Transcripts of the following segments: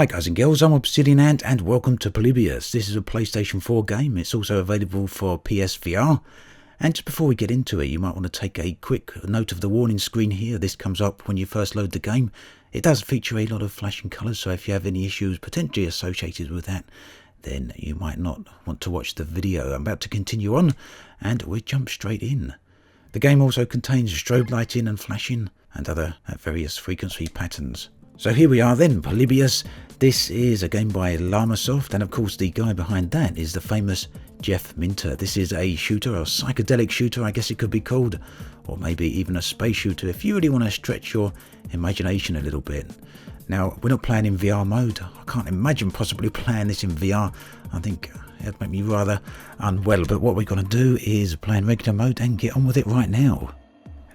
Hi guys and girls, I'm Obsidian Ant and welcome to Polybius. This is a PlayStation 4 game. It's also available for PSVR. And just before we get into it, you might want to take a quick note of the warning screen here. This comes up when you first load the game. It does feature a lot of flashing colours, so if you have any issues potentially associated with that, then you might not want to watch the video. I'm about to continue on and we'll jump straight in. The game also contains strobe lighting and flashing and other various frequency patterns. So here we are then, Polybius. This is a game by Llamasoft, and of course the guy behind that is the famous Jeff Minter. This is a shooter, or psychedelic shooter I guess it could be called, or maybe even a space shooter if you really want to stretch your imagination a little bit. Now, we're not playing in VR mode. I can't imagine possibly playing this in VR. I think it'd make me rather unwell, but what we're going to do is play in regular mode and get on with it right now.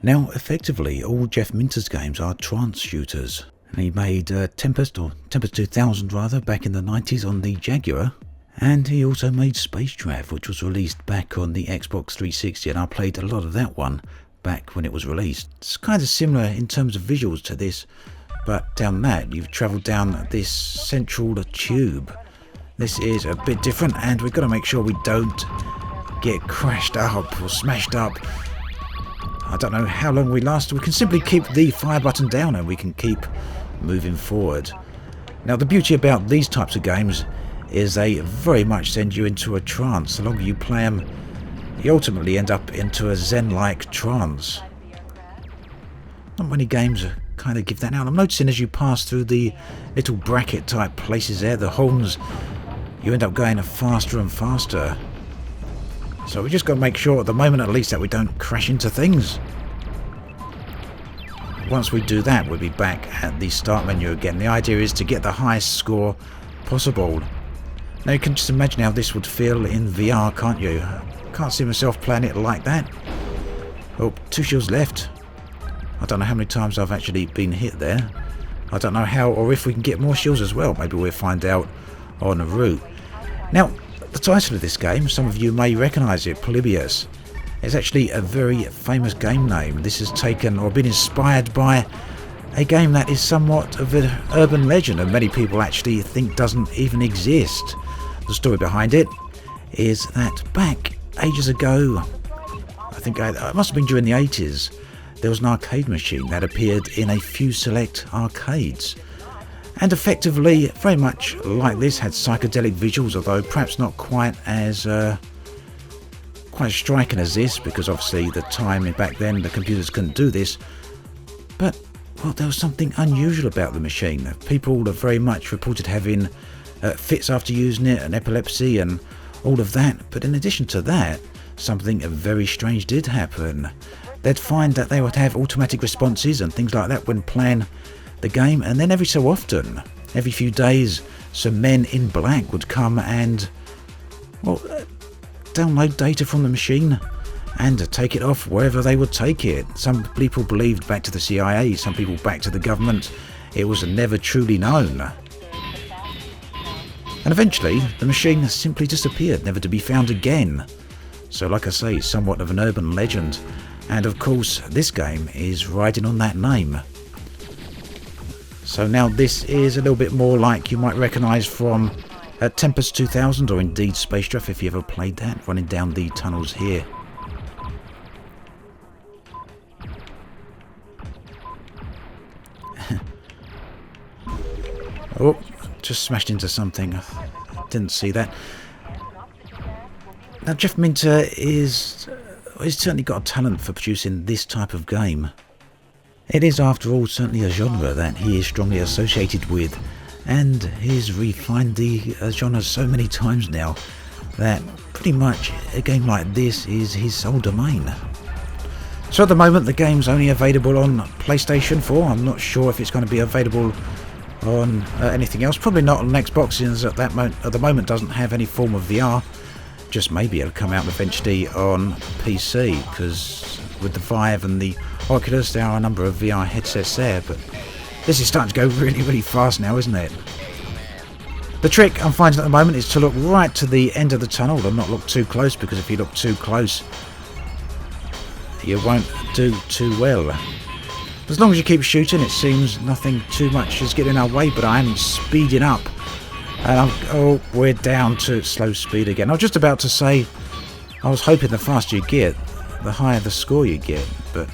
Now, effectively, all Jeff Minter's games are trance shooters. And he made Tempest 2000 rather, back in the 90s on the Jaguar. And he also made Space Trav, which was released back on the Xbox 360, and I played a lot of that one back when it was released. It's kind of similar in terms of visuals to this, but down that you've travelled down this central tube. This is a bit different, and we've got to make sure we don't get crashed up or smashed up. I don't know how long we last. We can simply keep the fire button down and we can keep moving forward. Now, the beauty about these types of games is they very much send you into a trance. The longer you play them, you ultimately end up into a zen-like trance. Not many games kind of give that out. I'm noticing as you pass through the little bracket type places there, the horns, you end up going faster and faster. So we just got to make sure at the moment at least that we don't crash into things. Once we do that, we'll be back at the start menu again. The idea is to get the highest score possible. Now you can just imagine how this would feel in VR, can't you? Can't see myself playing it like that. Oh, 2 shields left. I don't know how many times I've actually been hit there. I don't know how or if we can get more shields as well. Maybe we'll find out on the route. Now, the title of this game, some of you may recognise it, Polybius. It's actually a very famous game name. This is taken or been inspired by a game that is somewhat of an urban legend and many people actually think doesn't even exist. The story behind it is that back ages ago, I think it must have been during the 80s, there was an arcade machine that appeared in a few select arcades. And effectively, very much like this, had psychedelic visuals, although perhaps not quite as striking as this, because obviously the time back then the computers couldn't do this. But well, there was something unusual about the machine. People have very much reported having fits after using it, and epilepsy and all of that. But in addition to that, something very strange did happen. They'd find that they would have automatic responses and things like that when playing the game, and then every so often, every few days, some men in black would come and download data from the machine and take it off wherever they would take it. Some people believed back to the CIA, some people back to the government. It was never truly known. And eventually the machine simply disappeared, never to be found again. So like I say, somewhat of an urban legend, and of course this game is riding on that name. So now this is a little bit more like you might recognise from Tempest 2000, or indeed Space Trav if you ever played that, running down the tunnels here. Oh, just smashed into something. I didn't see that. Now Jeff Minter he's certainly got a talent for producing this type of game. It is, after all, certainly a genre that he is strongly associated with, and he's refined the genre so many times now that pretty much a game like this is his sole domain. So at the moment the game's only available on PlayStation 4. I'm not sure if it's going to be available on anything else. Probably not on Xbox, since at the moment doesn't have any form of VR. Just maybe it'll come out eventually on PC, because with the Vive and the Oculus there are a number of VR headsets there, but this is starting to go really, really fast now, isn't it? The trick I'm finding at the moment is to look right to the end of the tunnel and not look too close, because if you look too close you won't do too well. As long as you keep shooting, it seems nothing too much is getting in our way, but I am speeding up. And oh, we're down to slow speed again. I was just about to say, I was hoping the faster you get, the higher the score you get, but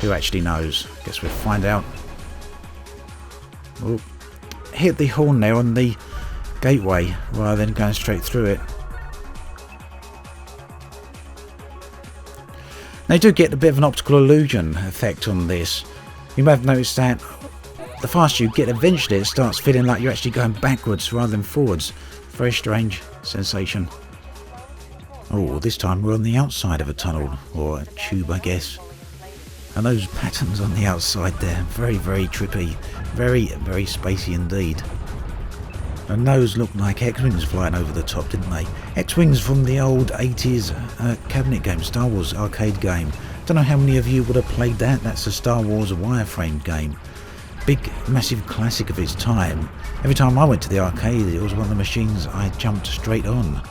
who actually knows? Guess we'll find out. Oh, hit the horn there on the gateway rather than going straight through it. Now you do get a bit of an optical illusion effect on this. You may have noticed that the faster you get, eventually it starts feeling like you're actually going backwards rather than forwards. Very strange sensation. Oh, this time we're on the outside of a tunnel, or a tube I guess. And those patterns on the outside there, very, very trippy. Very, very spacey indeed. And those look like X-Wings flying over the top, didn't they? X-Wings from the old 80s cabinet game, Star Wars arcade game. Don't know how many of you would have played that. That's a Star Wars wireframe game. Big, massive classic of its time. Every time I went to the arcade, it was one of the machines I jumped straight on.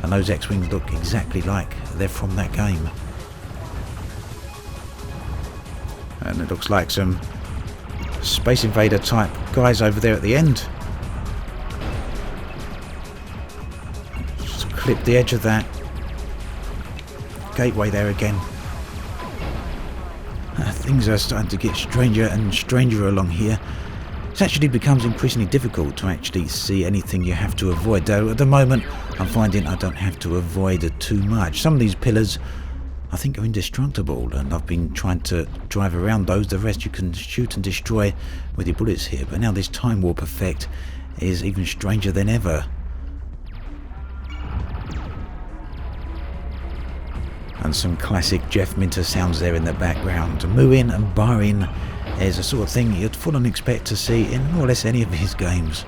And those X-Wings look exactly like they're from that game. And it looks like some Space Invader type guys over there at the end. Just clip the edge of that gateway there again. Things are starting to get stranger and stranger along here. It actually becomes increasingly difficult to actually see anything you have to avoid, though at the moment I'm finding I don't have to avoid too much. Some of these pillars I think are indestructible, and I've been trying to drive around those. The rest you can shoot and destroy with your bullets here, but now this time warp effect is even stranger than ever. And some classic Jeff Minter sounds there in the background. Mooing and barring is the sort of thing you'd full on expect to see in more or less any of his games.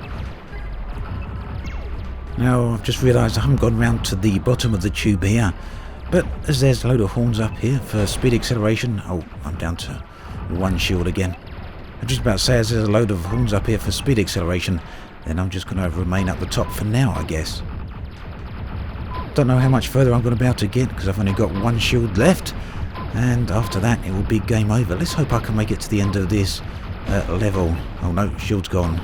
Now I've just realised I haven't gone round to the bottom of the tube here, but as there's a load of horns up here for speed acceleration. Oh, I'm down to one shield again. I'm just about to say, as there's a load of horns up here for speed acceleration, then I'm just going to remain up the top for now, I guess. Don't know how much further I'm going to be able to get because I've only got one shield left, and after that it will be game over. Let's hope I can make it to the end of this level. Oh no, shield's gone.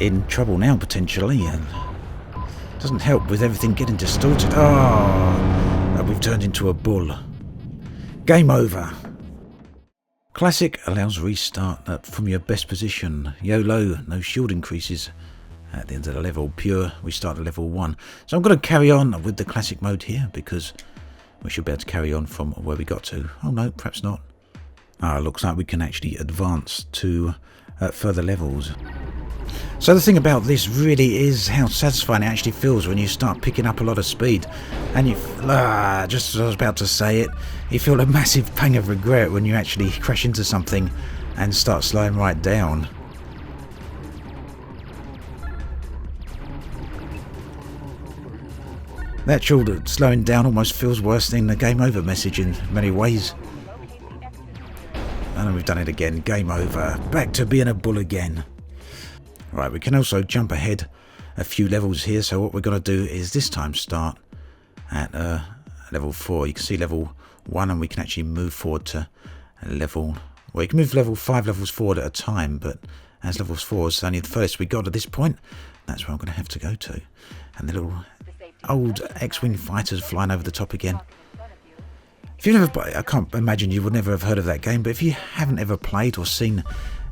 In trouble now potentially, and doesn't help with everything getting distorted. Oh, we've turned into a bull. Game over. Classic allows restart from your best position. YOLO, no shield increases at the end of the level. Pure, we start at level 1. So I'm going to carry on with the classic mode here because we should be able to carry on from where we got to. Oh no, perhaps not. Looks like we can actually advance to further levels. So the thing about this really is how satisfying it actually feels when you start picking up a lot of speed, and you, just as I was about to say it, you feel a massive pang of regret when you actually crash into something and start slowing right down. The actual slowing down almost feels worse than the game over message in many ways. And we've done it again, game over, back to being a bull again. Right, we can also jump ahead a few levels here, so what we're going to do is this time start at level 4. You can see level 1, and we can actually move forward to level... Well, you can move level 5 levels forward at a time, but as level 4 is only the first we got at this point, that's where I'm going to have to go to. And the little old X-Wing fighters flying over the top again. If you've never... I can't imagine you would never have heard of that game, but if you haven't ever played or seen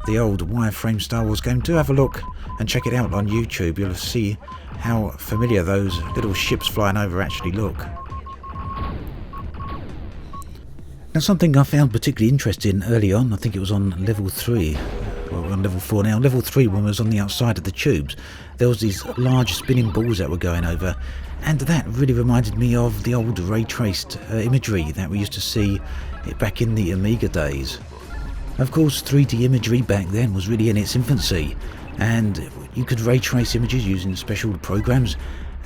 the old wireframe Star Wars game, do have a look and check it out on YouTube. You'll see how familiar those little ships flying over actually look. Now, something I found particularly interesting early on, I think it was on level 3, well, we're on level 4 now. Level 3, when I was on the outside of the tubes, there was these large spinning balls that were going over, and that really reminded me of the old ray traced imagery that we used to see back in the Amiga days. Of course, 3D imagery back then was really in its infancy, and you could ray trace images using special programs,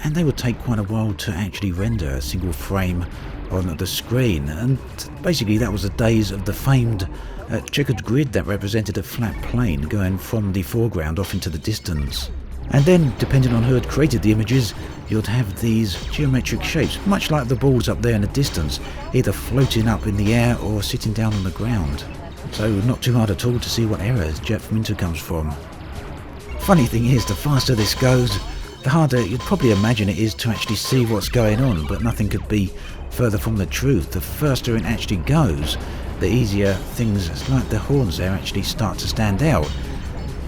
and they would take quite a while to actually render a single frame on the screen. And basically that was the days of the famed checkered grid that represented a flat plane going from the foreground off into the distance. And then, depending on who had created the images, you'd have these geometric shapes, much like the balls up there in the distance, either floating up in the air or sitting down on the ground. So not too hard at all to see what era Jeff Minter comes from. Funny thing is, the faster this goes, the harder you'd probably imagine it is to actually see what's going on, but nothing could be further from the truth. The faster it actually goes, the easier things like the horns there actually start to stand out.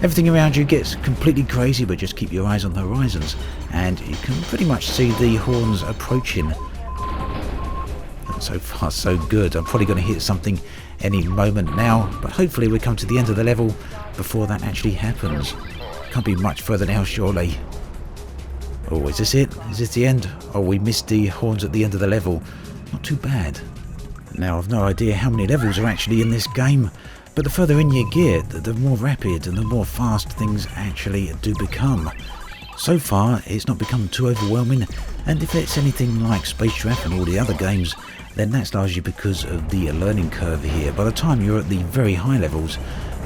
Everything around you gets completely crazy, but just keep your eyes on the horizons and you can pretty much see the horns approaching. And so far so good. I'm probably going to hit something any moment now, but hopefully we come to the end of the level before that actually happens. Can't be much further now, surely. Oh, is this it? Is this the end? Oh, we missed the horns at the end of the level. Not too bad. Now, I've no idea how many levels are actually in this game, but the further in you get, the more rapid and the more fast things actually do become. So far, it's not become too overwhelming, and if it's anything like Space Trap and all the other games, then that's largely because of the learning curve here. By the time you're at the very high levels,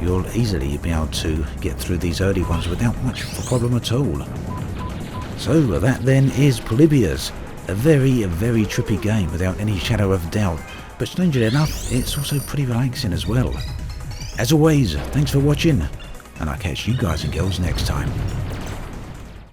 you'll easily be able to get through these early ones without much of a problem at all. So that then is Polybius, a very, very trippy game without any shadow of doubt, but strangely enough, it's also pretty relaxing as well. As always, thanks for watching, and I'll catch you guys and girls next time.